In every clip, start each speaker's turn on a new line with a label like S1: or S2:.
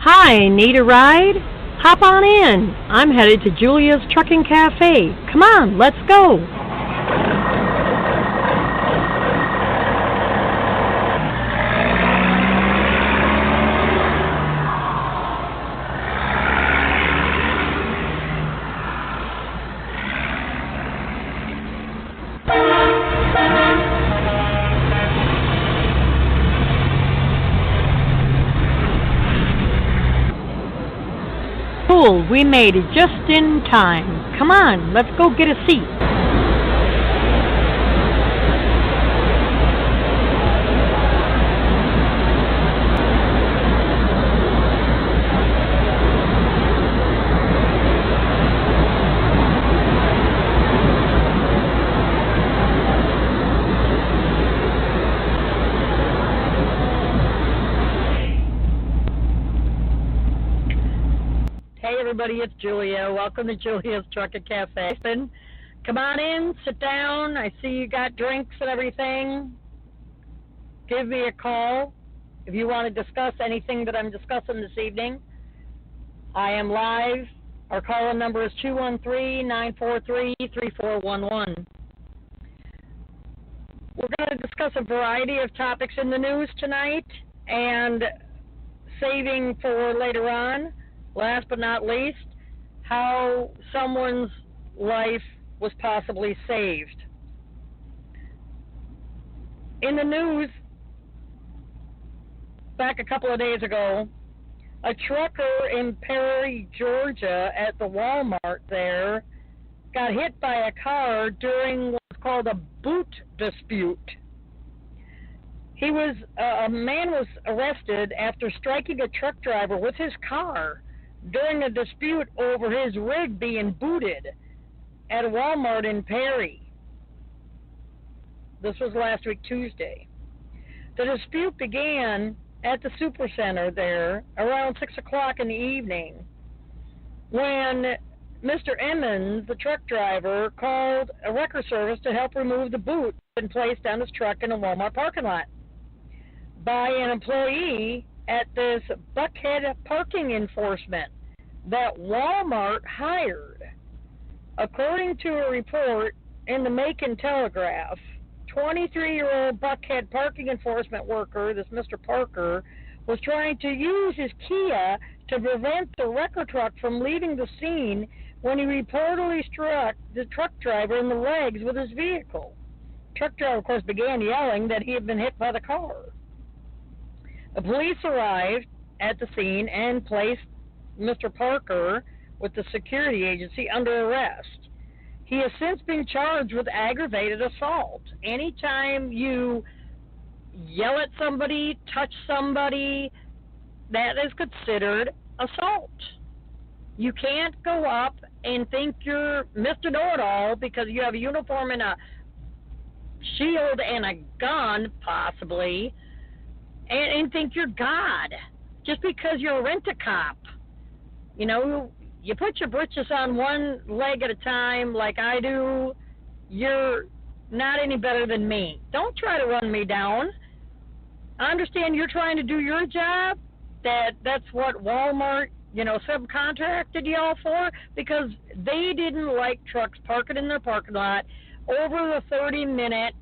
S1: Hi, need a ride? Hop on in. I'm headed to Julia's Trucking Cafe. Come on, let's go. Cool, we made it just in time. Come on, let's go get a seat. Hey everybody, it's Julia. Welcome to Julia's Trucking Cafe. Come on in, sit down. I see you got drinks and everything. Give me a call if you want to discuss anything that I'm discussing this evening. I am live. Our call-in number is 213-943-3411. We're going to discuss a variety of topics in the news tonight, and saving for later on, last but not least, how someone's life was possibly saved. In the news, back a couple of days ago, a trucker in Perry, Georgia, at the Walmart there, got hit by a car during what's called a boot dispute. A man was arrested after striking a truck driver with his car during a dispute over his rig being booted at a Walmart in Perry. This was last week, Tuesday. The dispute began at the Supercenter there around 6 o'clock in the evening when Mr. Emmons, the truck driver, called a wrecker service to help remove the boot and placed on his truck in a Walmart parking lot by an employee at this Buckhead parking enforcement that Walmart hired. According to a report in the Macon Telegraph, 23-year-old Buckhead parking enforcement worker, this Mr. Parker, was trying to use his Kia to prevent the wrecker truck from leaving the scene when he reportedly struck the truck driver in the legs with his vehicle. The truck driver, of course, began yelling that he had been hit by the car. The police arrived at the scene and placed Mr. Parker with the security agency under arrest. He has since been charged with aggravated assault. Anytime you yell at somebody, touch somebody, that is considered assault. You can't go up and think you're Mr. Know-It-All because you have a uniform and a shield and a gun, possibly, and think you're God just because you're a rent-a-cop. You know, you put your britches on one leg at a time like I do, you're not any better than me. Don't try to run me down. I understand you're trying to do your job, that's what Walmart, subcontracted y'all for, because they didn't like trucks parking in their parking lot over the 30-minute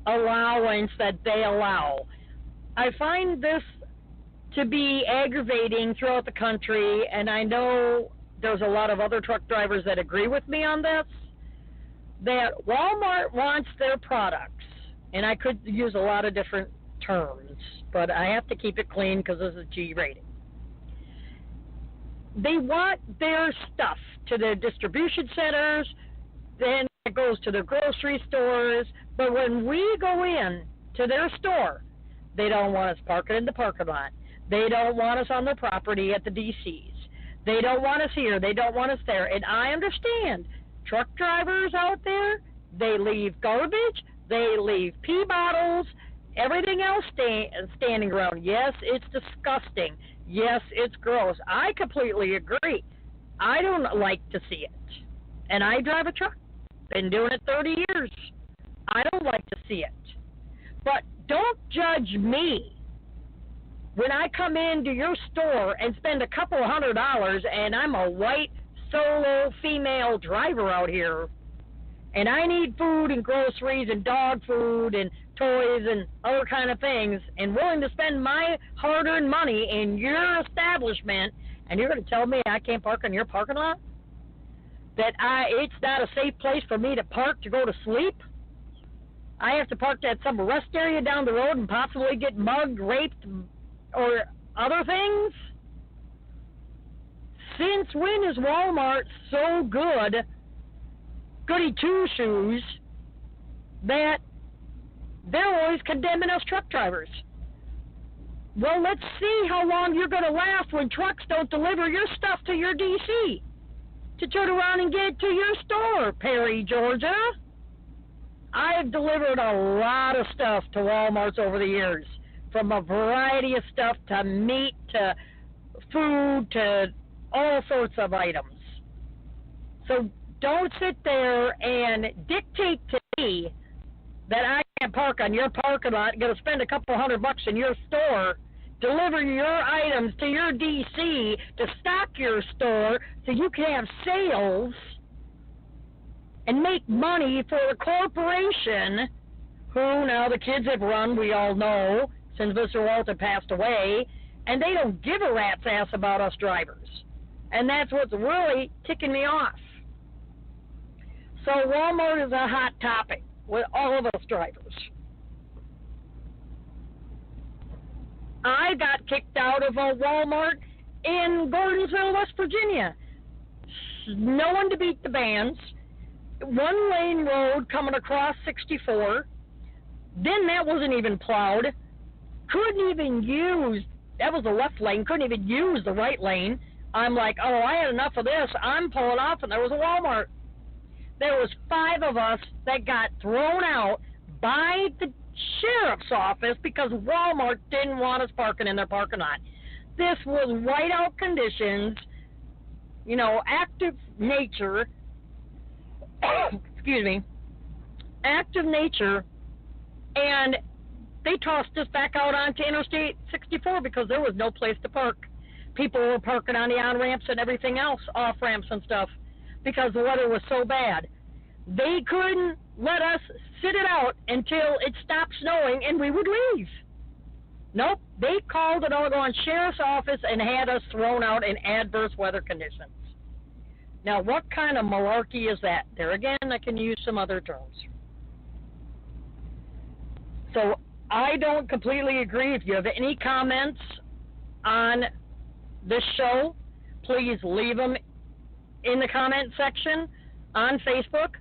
S1: allowance that they allow. I find this to be aggravating throughout the country, and I know there's a lot of other truck drivers that agree with me on this, that Walmart wants their products, and I could use a lot of different terms, but I have to keep it clean because this is G rating. They want their stuff to the distribution centers, then it goes to the grocery stores, but when we go in to their store, they don't want us parking in the parking lot. They don't want us on their property at the DCs. They don't want us here. They don't want us there. And I understand truck drivers out there, they leave garbage, they leave pee bottles, everything else standing around. Yes, it's disgusting. Yes, it's gross. I completely agree. I don't like to see it. And I drive a truck. Been doing it 30 years. I don't like to see it. But don't judge me when I come into your store and spend a couple $100 and I'm a white solo female driver out here and I need food and groceries and dog food and toys and other kind of things and willing to spend my hard-earned money in your establishment, and you're going to tell me I can't park in your parking lot? That it's not a safe place for me to park to go to sleep? I have to park at some rest area down the road and possibly get mugged, raped, or other things? Since when is Walmart so goody two-shoes, that they're always condemning us truck drivers? Well, let's see how long you're going to last when trucks don't deliver your stuff to your DC to turn around and get it to your store, Perry, Georgia. I have delivered a lot of stuff to Walmarts over the years, from a variety of stuff to meat to food to all sorts of items. So don't sit there and dictate to me that I can't park on your parking lot, going to spend a couple $100 in your store, deliver your items to your DC to stock your store so you can have sales and make money for a corporation who now the kids have run, we all know, since Mr. Walton passed away, and they don't give a rat's ass about us drivers. And that's what's really ticking me off. So Walmart is a hot topic with all of us drivers. I got kicked out of a Walmart in Gordonsville, West Virginia. No one to beat the bands. One lane road coming across 64. Then that wasn't even plowed. Couldn't even use, that was the left lane, couldn't even use the right lane. I'm like, oh, I had enough of this. I'm pulling off, and there was a Walmart. There was 5 of us that got thrown out by the sheriff's office because Walmart didn't want us parking in their parking lot. This was whiteout conditions, active nature, excuse me, active nature, and they tossed us back out onto Interstate 64 because there was no place to park. People were parking on the on-ramps and everything else, off-ramps and stuff, because the weather was so bad. They couldn't let us sit it out until it stopped snowing and we would leave. Nope, they called the doggone sheriff's office and had us thrown out in adverse weather conditions. Now, what kind of malarkey is that? There again, I can use some other terms. So I don't completely agree. If you have any comments on this show, please leave them in the comment section on Facebook.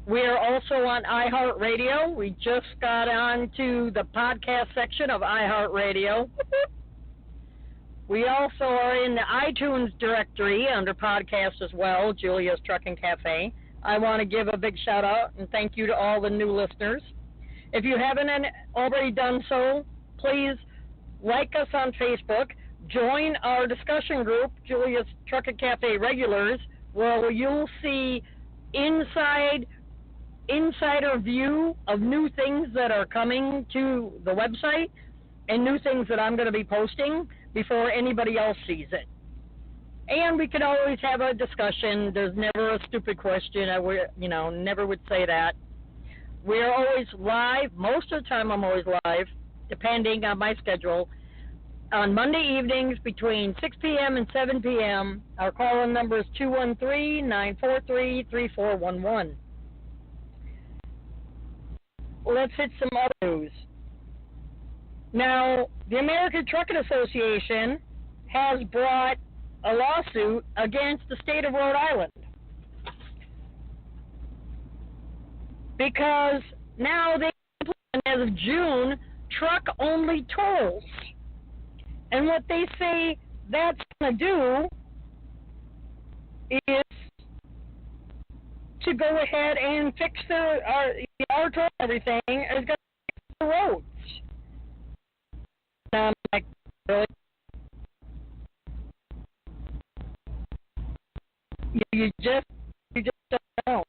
S1: We are also on iHeartRadio. We just got on to the podcast section of iHeartRadio. We also are in the iTunes directory under podcast as well, Julia's Trucking Cafe. I want to give a big shout out and thank you to all the new listeners. If you haven't already done so, please like us on Facebook. Join our discussion group, Julia's Trucking Cafe Regulars, where you'll see insider view of new things that are coming to the website and new things that I'm going to be posting before anybody else sees it. And we can always have a discussion. There's never a stupid question. I never would say that. We're always live. Most of the time I'm always live, depending on my schedule. On Monday evenings between 6 p.m. and 7 p.m., our call-in number is 213-943-3411. Let's hit some other news. Now, the American Trucking Association has brought a lawsuit against the state of Rhode Island because now they implement, as of June, truck-only tolls. And what they say that's going to do is to go ahead and fix our toll and everything. It's going to fix the roads. I'm like, really? You just don't know.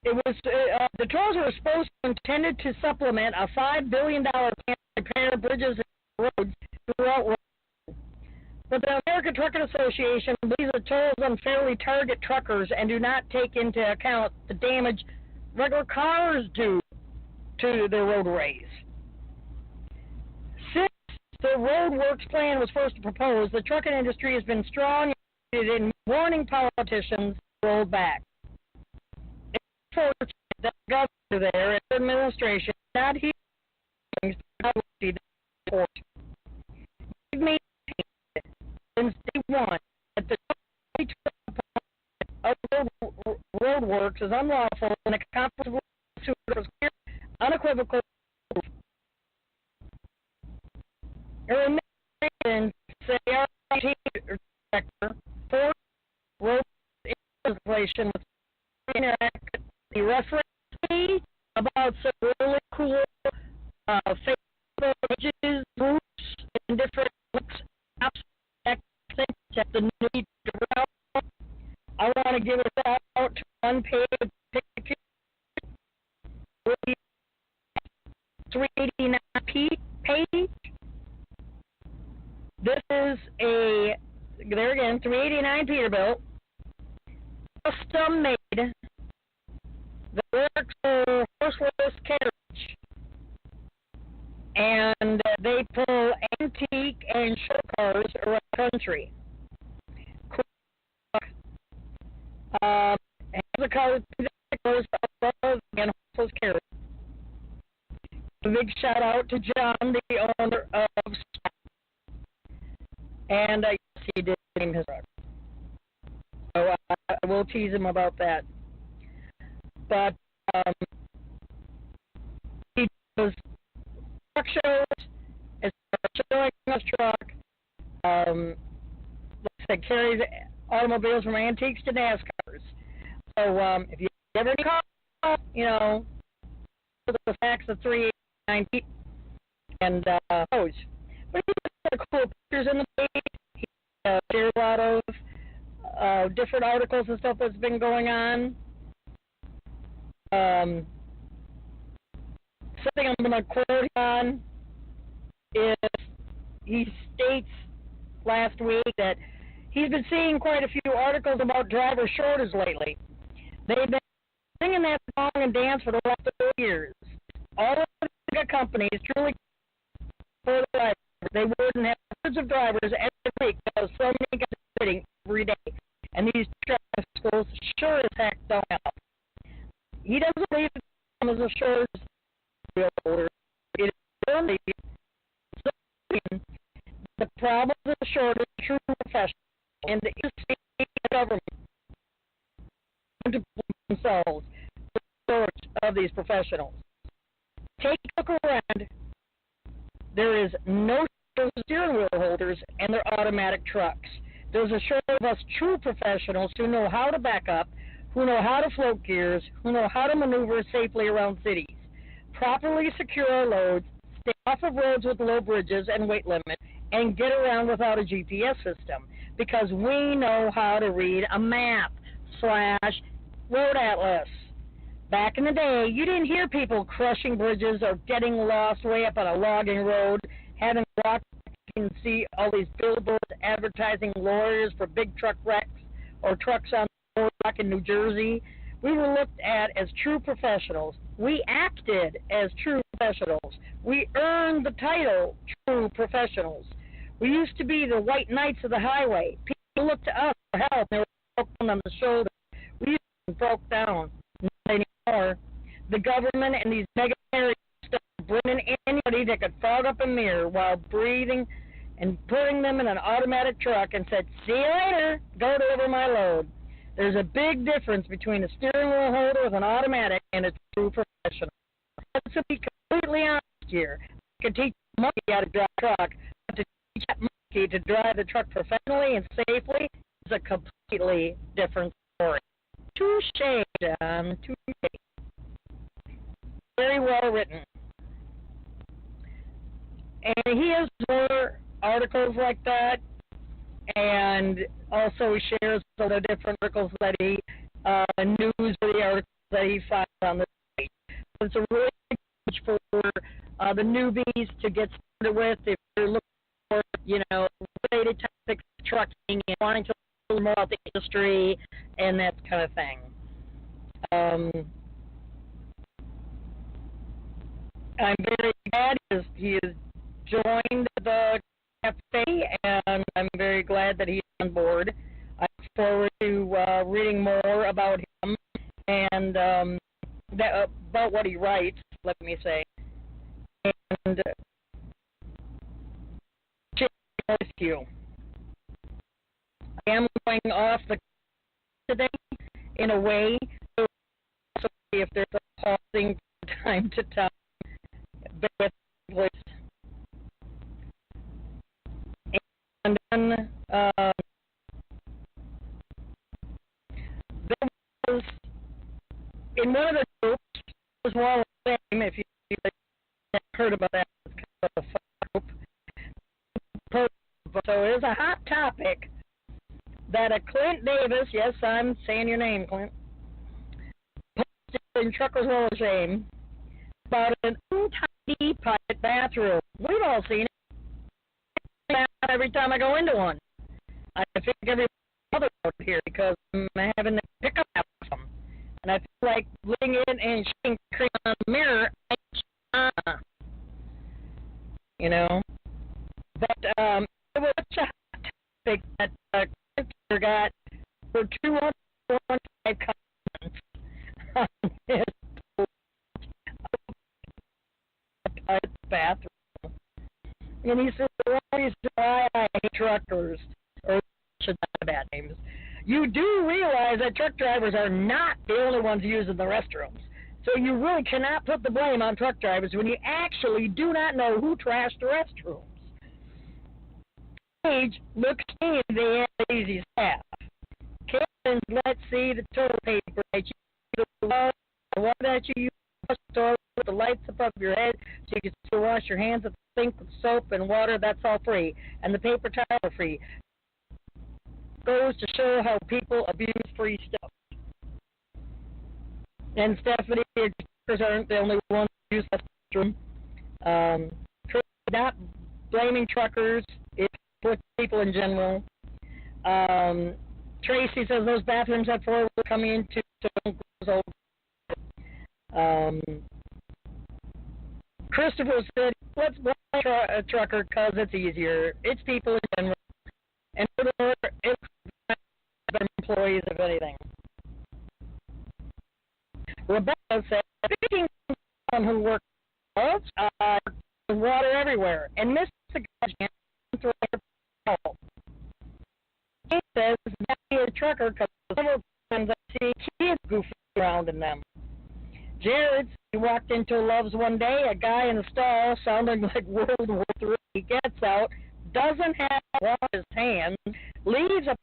S1: It was the tolls were supposed to intended to supplement a $5 billion plan to repair bridges and roads throughout. But the American Trucking Association believes the tolls unfairly target truckers and do not take into account the damage regular cars do to their roadways. Since the roadworks plan was first proposed, the trucking industry has been strong in warning politicians to roll back. It's unfortunate that the governor there and the administration did not hear things to report. We've maintained since day one that the of roadworks is unlawful and accomplices to clear, unequivocal proof. It say our sector for road legislation with the reference about some really cool Facebook pages, groups, and different links, apps that the need to route. I want to give a shout out to one page, 389p page. This is there again, 389 Peterbilt, custom made, that works for horseless carriage, and they pull antique and show cars around the country. Has a car that goes above and horseless carriage. A big shout out to John, the owner of Scott. And yes, he did name his truck. So I will tease him about that. But he does truck shows, is showing his truck. Like I said, carries automobiles from antiques to NASCARs. So if you ever need a car, you know, the facts of 389 feet and hose. But he has cool pictures in the page. He shares a lot of different articles and stuff that's been going on. Something I'm going to quote on is he states last week that he's been seeing quite a few articles about driver shortages lately. They've been singing that song and dance for the last 4 years. All of the companies truly for the drivers. They wouldn't have hundreds of drivers every week because so many guys are sitting every day. And these traffic schools sure as heck don't help. He doesn't believe that as a shortage holder. It is only the problem of the shortage of true professionals and the state government to themselves the shortage of these professionals. Take a look around. There is no shortage of steering wheel holders and their automatic trucks. There's a shortage of us true professionals who know how to back up, who know how to float gears, who know how to maneuver safely around cities, properly secure our loads, stay off of roads with low bridges and weight limit, and get around without a GPS system, because we know how to read a map / road atlas. Back in the day, you didn't hear people crushing bridges or getting lost way up on a logging road, having to walk and see all these billboards advertising lawyers for big truck wrecks or trucks on the road in New Jersey. We were looked at as true professionals. We acted as true professionals. We earned the title true professionals. We used to be the white knights of the highway. People looked to us for help. They were broken on the shoulder. We used to be broke down. Not anymore. The government and these mega areas started bringing in anybody that could fog up a mirror while breathing and putting them in an automatic truck and said, "See you later, go deliver my load." There's a big difference between a steering wheel holder with an automatic and a true professional. To be completely honest here, I could teach a monkey how to drive a truck, but to teach that monkey to drive the truck professionally and safely is a completely different story. Touché, John, touché. Very well written. And he has more articles like that, and also he shares all the different articles that he, newsworthy articles that he filed on this page. It's a really good page for the newbies to get started with if you're looking for, related topics, trucking, and wanting to learn more about the industry and that kind of thing. I'm very glad he has joined the cafe, and I'm very glad that he's on board. I look forward to reading more about him and about what he writes, let me say. And with you. I am going off the today in a way, so if there's a pausing from time to time, bear with me, please. And then there was, in one of the groups, as well as if you heard about that, it's kind of a group. So it is a hot topic that a Clint Davis, yes, I'm saying your name, Clint, posted in Truckers Hall of Shame about an untidy private bathroom. We've all seen it every time I go into one. I think every other out here because I'm having to pick up after them. And I feel like laying in and shaking cream on the mirror. But it was such a hot topic that Clint got for 205 comments on his bathroom. And he said, the reason why I hate truckers, or should not have bad names, you do realize that truck drivers are not the only ones using the restrooms. So you really cannot put the blame on truck drivers when you actually do not know who trashed the restrooms. Page looks in the easy staff. Karen's let's see the toilet paper that you use, the one that you use to store with the lights above your head so you can still wash your hands at the sink with soap and water, that's all free. And the paper towels are free. Goes to show how people abuse free stuff. And Stephanie, truckers aren't the only ones who use that restroom. Not blaming truckers, it's with people in general. Tracy says those bathrooms have four wheels coming into so Christopher said, let's blame a trucker because it's easier. It's people in general. And it's better employees, if anything. Rebecca said, speaking of someone who works water everywhere and missed the guy's he says that he is a trucker because several times I see kids goofing around in them. Jared, he walked into Love's one day, a guy in the stall sounding like World War III. He gets out, doesn't have to wash his hands, leaves a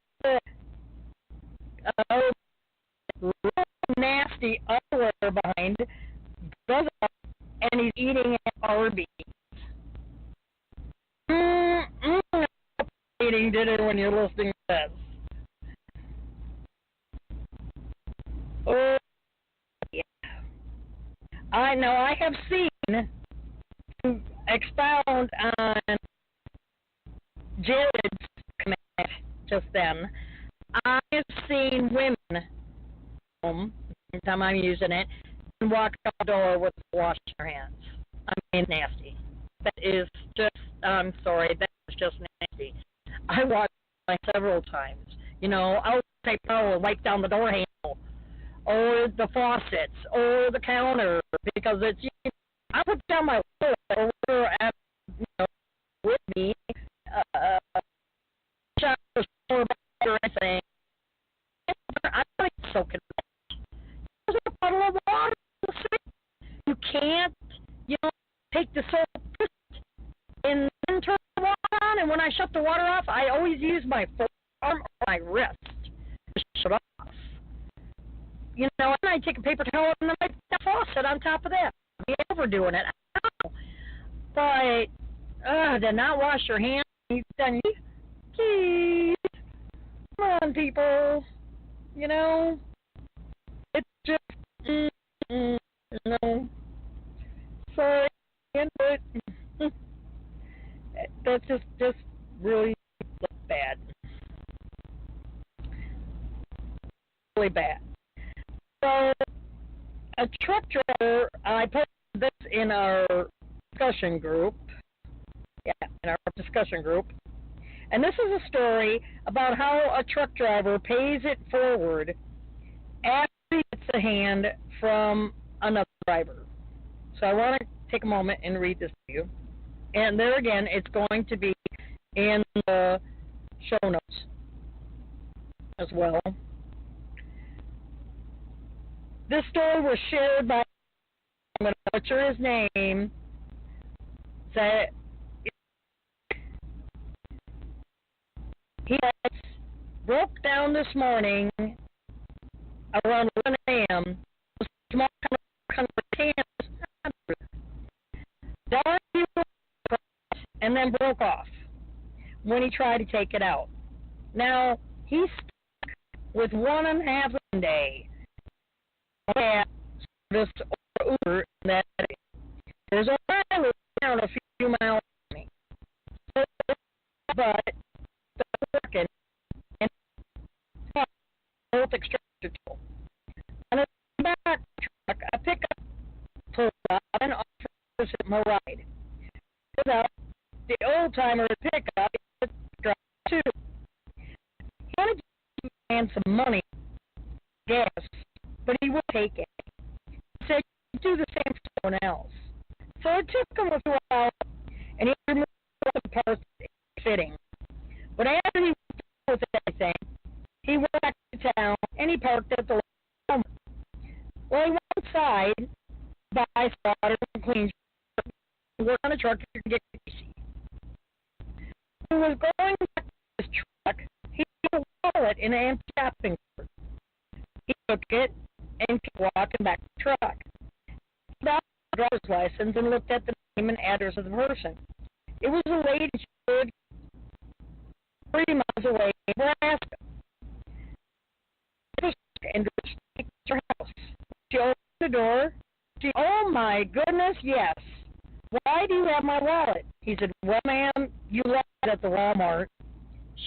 S1: nasty underwear behind, goes up, and he's eating at Arby's. Eating dinner when you're listening to this. Oh, yeah. I know I have seen, to expound on Jared's comment just then, I've seen women, every time I'm using it, and walk out the door with washing their hands. I mean, nasty. That is just, I'm sorry, that is just nasty. I walked by several times. I'll take power and wipe down the door handle, or the faucets, or the counter, because it's, I put down my water with me, or anything. I'm not soaking wet. There's a bottle of water in the sink. You can't, take the soap and then turn the water on, and when I shut the water off, I always use my forearm or my wrist to shut off. And I take a paper towel and then I put the faucet on top of that. I'm overdoing it. I know. But, to not wash your hands, you've done, please, come on, people. It's just, No. Sorry, but that's just really bad. Really bad. So, a truck driver, I posted this in our discussion group. Yeah, in our discussion group. And this is a story about how a truck driver pays it forward after he gets a hand from another driver. So I want to take a moment and read this to you. And there again, it's going to be in the show notes as well. This story was shared by, I'm going to butcher his name, that he broke down this morning around 1 a.m. Small kind of cans down and then broke off when he tried to take it out. Now, he's stuck with 1.5 day service or Uber in that area. There's a ride down a few miles from me. So, but it's working and both extractor tool. On a back truck, a pickup pulled up and offers him a ride. Without the old timer pickup, it's drive too. He wanted to give the man some money, gas, but he would take it. He said, do the same for someone else. So it took him a few hours, and he removed the parts fitting. But after he was done with everything, he went back to town, and he parked at the Walmart. Well, he went outside, buy water and clean, work on a truck to get greasy. When he was going back to his truck, he had a wallet in an empty shopping cart. He took it and kept walking back to the truck. He got the driver's license and looked at the name and address of the person. It was a lady who lived 3 miles away in Nebraska. And to her house. She opened the door. Oh my goodness, yes. Why do you have my wallet? He said, well, ma'am, you left it at the Walmart.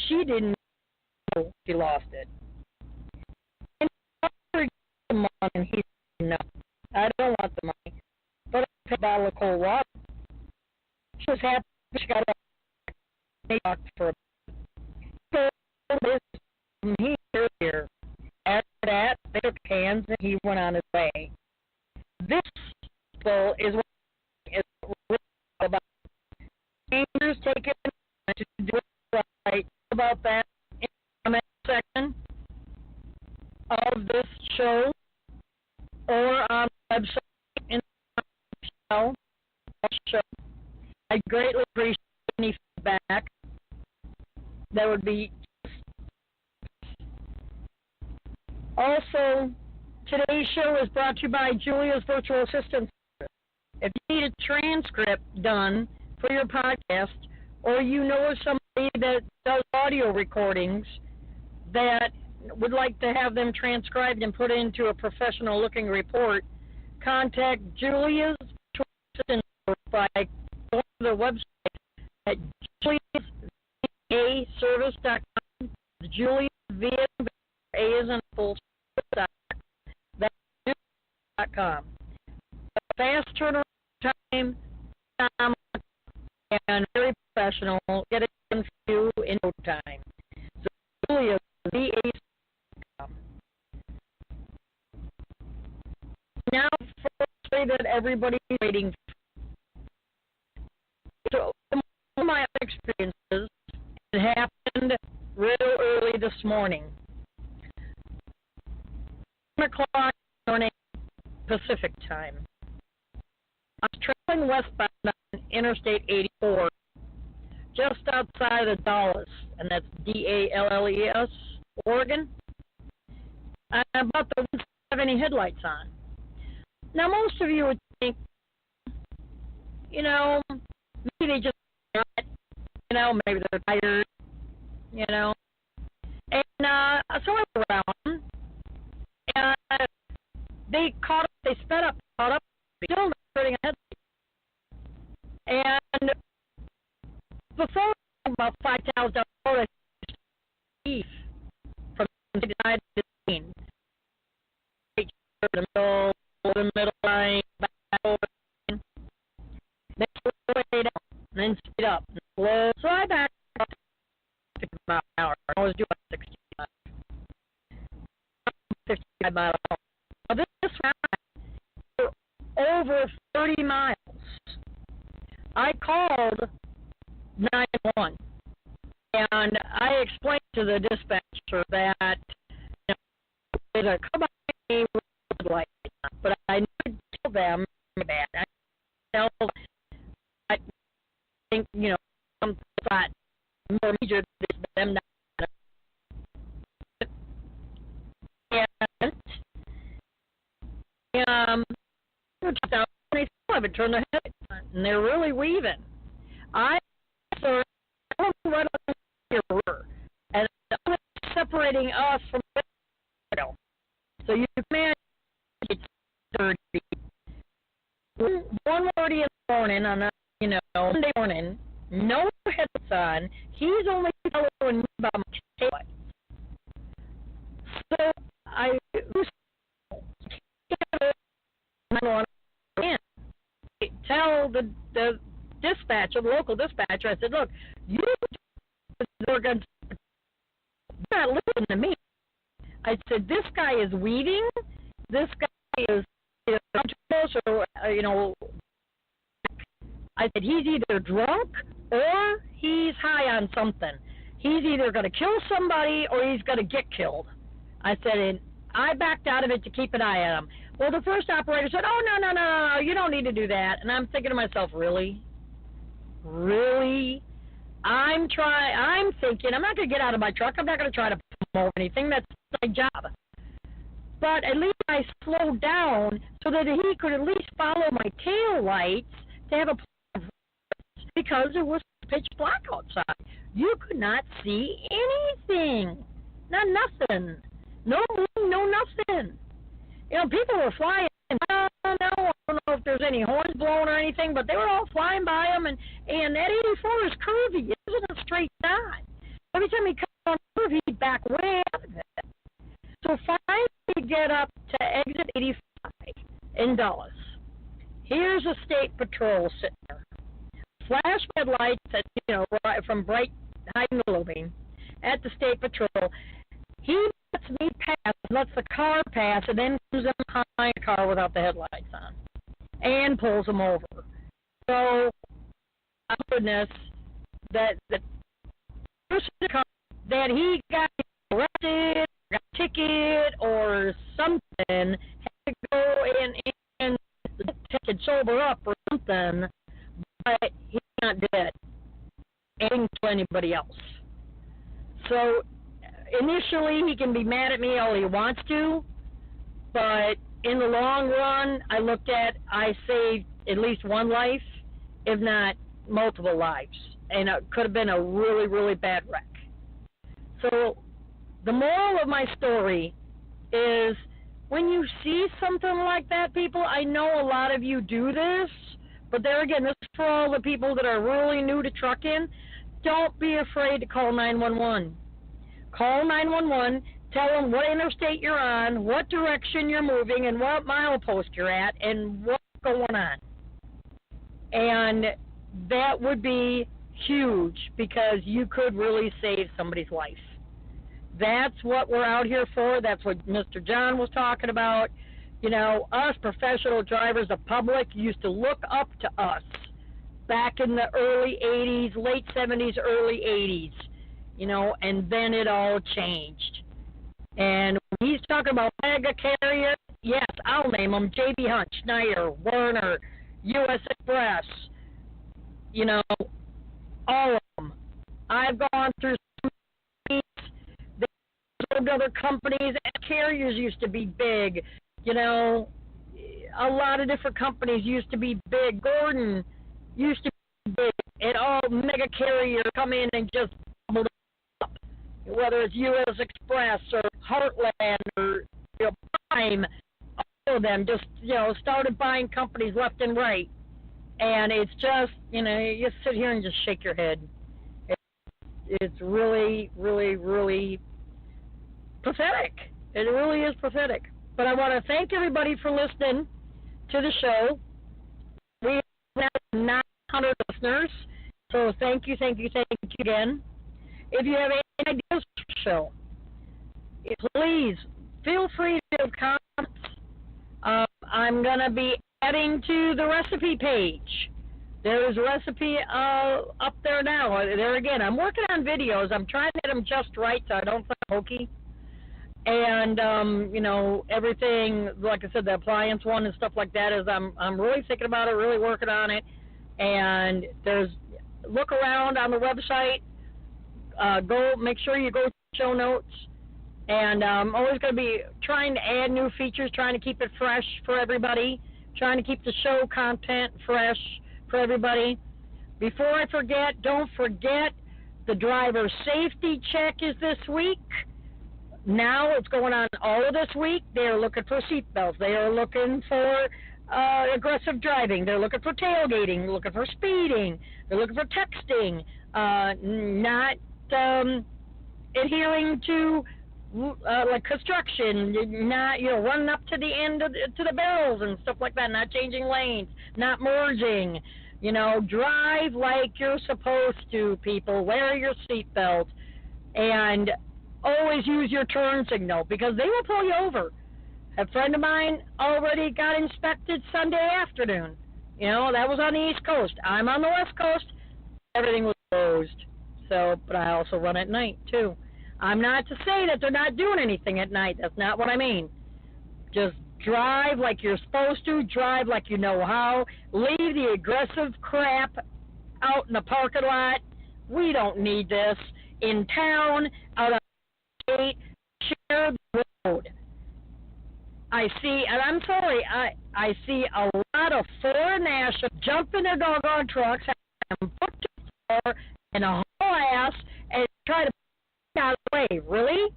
S1: She didn't know she lost it. And he offered the money, and he said, no, I don't want the money, but I'll pay a bottle of cold water. She was happy she got a they talked for a bit. So this from here. After that, they shook hands, and he went on his way. This goal is what is about. Strangers taking to do it right. About that in the comment section of this show or on the website in the show. I greatly appreciate any feedback. That would be. Also, today's show is brought to you by Julia's Virtual Assistant Service. If you need a transcript done for your podcast, or you know of somebody that does audio recordings that would like to have them transcribed and put into a professional-looking report, contact Julia's Virtual Assistant Service by going to their website at juliasvaservice.com. Julia's A is in full stop. That's.com. Fast turnaround time, and very professional. Get it done for you in no time. So Julia, VA.com. Now, for the story that everybody's waiting for. So, one of my experiences, it happened real early this morning. 1 o'clock in the morning Pacific time. I was traveling westbound on Interstate 84, just outside of Dallas, and that's Dalles, Oregon. And about the ones that have any headlights on. Now, most of you would think, maybe they just, maybe they're tired, And so I went around, and they sped before, about 5 towns down the road, I beef from the side of the scene. The middle line, back over, then slow way down, and then speed up, and slow. So I backed up 50 miles an hour. I was doing 65, 55 miles an hour. Now this round, over 30 miles. I called 911, and I explained to the dispatcher that there's a come by with light, but I need to tell them that. I tell them, I think, some thought more major than them not. And they still haven't turned their head, and they're really weaving. I saw right on the river, and I'm separating us from the window. So you can imagine it's dirty. 1:30 in the morning on a Monday morning, no headlights on. He's only following me by my taillights. So I tell the dispatcher, the local dispatcher, I said, look, you're not listening to me. I said, this guy is weaving. This guy is, so, I said, he's either drunk or he's high on something. He's either going to kill somebody or he's going to get killed. I said, and I backed out of it to keep an eye on him. Well, the first operator said, oh, no, you don't need to do that. And I'm thinking to myself, really? Really? I'm thinking, I'm not going to get out of my truck. I'm not going to try to promote anything. That's my job. But at least I slowed down so that he could at least follow my tail lights to have a point of reference, because it was pitch black outside. You could not see anything. Nothing. No moon, no nothing. People were flying. I don't know if there's any horns blowing or anything, but they were all flying by them, and that 84 is curvy. It isn't a straight shot. Every time he comes on curve, he'd back way out of it. So finally we get up to exit 85 in Dulles. Here's a state patrol sitting there. Flash red lights at, from bright high beam at the state patrol. He lets me pass, lets the car pass, and then comes in behind the car without the headlights on and pulls him over. So, goodness, that he got arrested, got a ticket, or something, had to go and take it sober up or something, but he's not dead. Ain't to anybody else. So, initially, he can be mad at me all he wants to, but in the long run, I saved at least one life, if not multiple lives, and it could have been a really, really bad wreck. So the moral of my story is, when you see something like that, people, I know a lot of you do this, but there again, this is for all the people that are really new to trucking. Don't be afraid to call 911. Call 911, tell them what interstate you're on, what direction you're moving, and what milepost you're at, and what's going on. And that would be huge, because you could really save somebody's life. That's what we're out here for. That's what Mr. John was talking about. Us professional drivers, the public, used to look up to us back in the early 80s, late 70s, early 80s. And then it all changed. And when he's talking about mega carrier, yes, I'll name them: J.B. Hunt, Schneider, Werner, U.S. Express, all of them. I've gone through some other companies, and carriers used to be big. A lot of different companies used to be big. Gordon used to be big. And all mega carriers come in and just bubble up. Whether it's U.S. Express or Heartland or Prime, all of them just, started buying companies left and right. And it's just, you sit here and just shake your head. it's really, really, really pathetic. It really is pathetic. But I want to thank everybody for listening to the show. We have 900 listeners, so thank you again. If you have any ideas for the show, please feel free to comment. I'm going to be adding to the recipe page. There's a recipe up there now. There again, I'm working on videos. I'm trying to get them just right so I don't sound hokey. And, everything, like I said, the appliance one and stuff like that is I'm really thinking about it, really working on it. And look around on the website. Make sure you go to show notes. And I'm always going to be trying to add new features, trying to keep it fresh for everybody, trying to keep the show content fresh for everybody. Before I forget, don't forget the driver safety check is this week. Now it's going on all of this week. They're looking for seatbelts. They are looking for aggressive driving. They're looking for tailgating. They're looking for speeding. They're looking for texting. Not adhering to like construction, not running up to the end to the barrels and stuff like that. Not changing lanes. Not merging. Drive like you're supposed to. People, wear your seatbelt, and always use your turn signal because they will pull you over. A friend of mine already got inspected Sunday afternoon. That was on the East Coast. I'm on the West Coast. Everything was closed. But I also run at night, too. I'm not to say that they're not doing anything at night. That's not what I mean. Just drive like you're supposed to. Drive like you know how. Leave the aggressive crap out in the parking lot. We don't need this. In town, out on the street, share the road. I see, and I'm sorry, I see a lot of foreign nationals jump in their doggone trucks, have them put to the floor and a whole ass, and try to get out of the way. Really?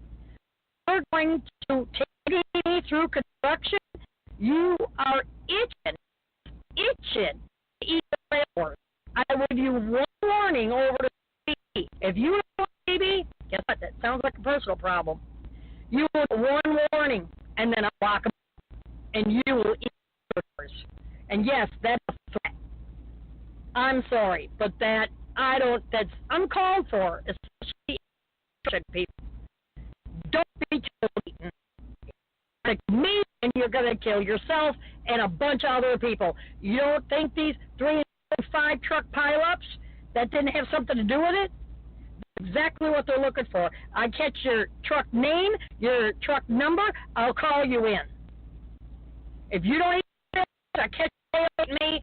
S1: You're going to take me through construction? You are itching to eat the railroad. I will give you one warning over the speed. If you don't baby, guess what? That sounds like a personal problem. You will get one warning, and then I'll lock them up, and you will eat yours. And yes, that's a threat. I'm sorry, but that's uncalled for, especially people. Don't be too like me, and you're going to kill yourself and a bunch of other people. You don't think these 3 and 5 truck pileups that didn't have something to do with it? Exactly what they're looking for. I catch your truck name, your truck number, I'll call you in. If you don't even I catch me,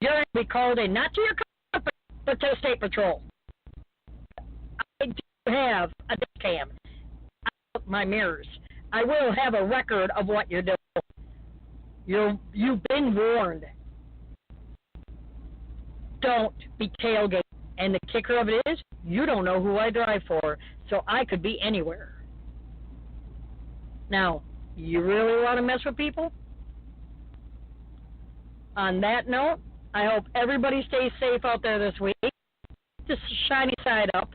S1: you're going to be called in, not to your company, but to the State Patrol. I do have a dick cam. I look my mirrors. I will have a record of what you're doing. You've been warned. Don't be tailgating. And the kicker of it is, you don't know who I drive for, so I could be anywhere. Now, you really want to mess with people? On that note, I hope everybody stays safe out there this week. Just shiny side up.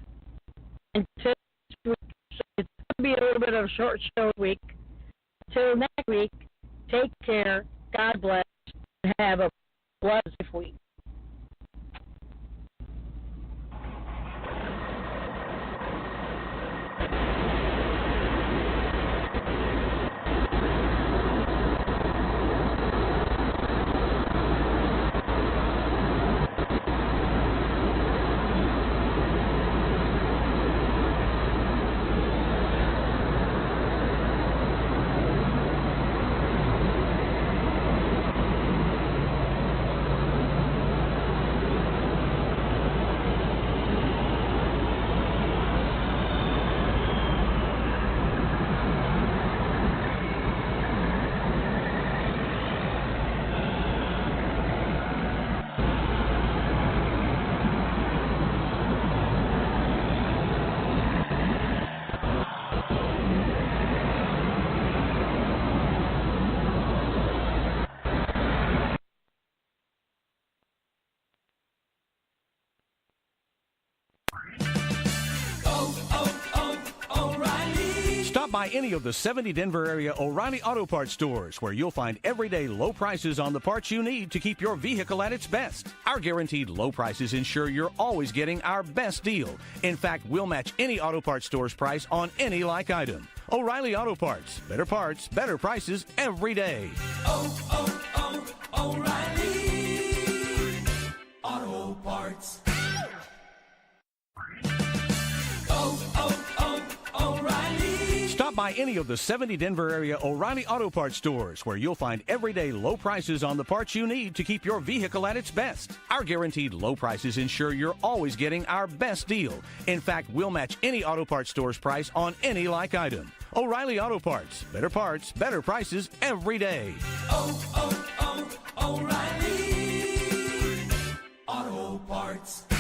S1: Until next week, it's going to be a little bit of a short show week. Until next week, take care, God bless, and have a blessed week.
S2: Stop by any of the 70 Denver area O'Reilly Auto Parts stores where you'll find everyday low prices on the parts you need to keep your vehicle at its best. Our guaranteed low prices ensure you're always getting our best deal. In fact, we'll match any auto parts store's price on any like item. O'Reilly Auto Parts. Better parts, better prices every day.
S3: O'Reilly Auto Parts. O'Reilly.
S2: Stop by any of the 70 Denver area O'Reilly Auto Parts stores where you'll find everyday low prices on the parts you need to keep your vehicle at its best. Our guaranteed low prices ensure you're always getting our best deal. In fact, we'll match any auto parts store's price on any like item. O'Reilly Auto Parts. Better parts, better prices every day.
S3: O'Reilly Auto Parts.